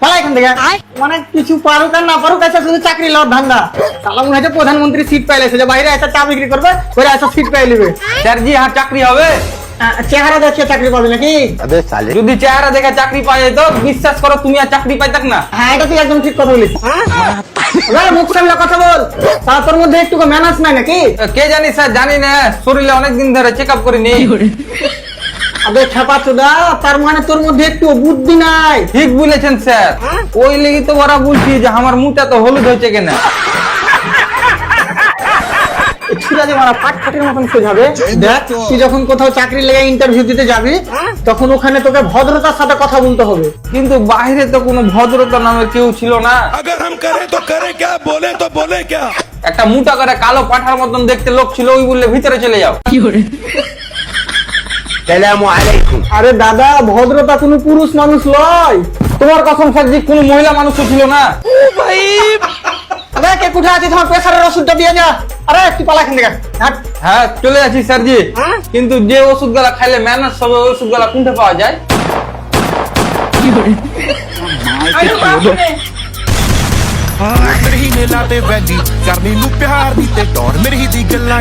পালা এখান থেকে মানে কিছু পারুক আর না পারুক আছে শুধু চাকরি লওয়ার ধান্দা। সালা মনে হচ্ছে প্রধানমন্ত্রী সিট পাইলেছে যে বাইরে একটা চা বিক্রি করবে করে একটা সিট পাই নেবে। স্যার জি হ্যাঁ চাকরি হবে। চেহারা দেখে চাকরি পাবে নাকি? যদি চেহারা দেখে চাকরি পাই তো বিশ্বাস করো তুমি আর চাকরি পাইতাক না। হ্যাঁ এটা তুই একদম ঠিক কথা বলিস। মুখ সামলে কথা বল, তাহলে তোর মধ্যে একটু ম্যানার্স নাই নাকি? কে জানি স্যার, জানি না, শরীরে অনেকদিন ধরে চেক আপ করিনি। আবে ছাপা চোদা, তার মানে তোর মধ্যে একটু বুদ্ধি নাই। ঠিক বলেছেন স্যার, ওই লেগে তো ওরা বলছি যে আমার মুখটা তো হলুদ হয়েছে কেনা। দেখ তুই যখন কোথাও চাকরি লেগে ইন্টারভিউ দিতে যাবি তখন ওখানে তোকে ভদ্রতার সাথে কথা বলতে হবে। কিন্তু বাইরে তো কোনো ভদ্রতা নামে কেউ ছিল না। अगर हम करें तो करें क्या, बोले तो बोले क्या। একটা মোটা করে কালো পাঠার মতন দেখতে লোক ছিল, ওই বললে ভিতরে চলে যাও। আরে দাদা, ভদ্রতা কোনো পুরুষ মানুষ লয়। তোমার কসম স্যারজি কোনো মহিলা মানুষও ছিল না। আরে কে কোথায় আছে, তোমার প্রেসারের ওষুধটা দিয়ে যা। আরে তুই পালা এখান থেকে। হ্যাঁ চলে যাচ্ছি স্যারজি, কিন্তু যে ওষুধ গুলা খাইলে ম্যানার্স হবে ওই ওষুধ গুলা কোনটা পাওয়া যায়? मेरे ही ने लाते वैली करनी नू प्यार दी ते टौर मेरी ही दी गल्लां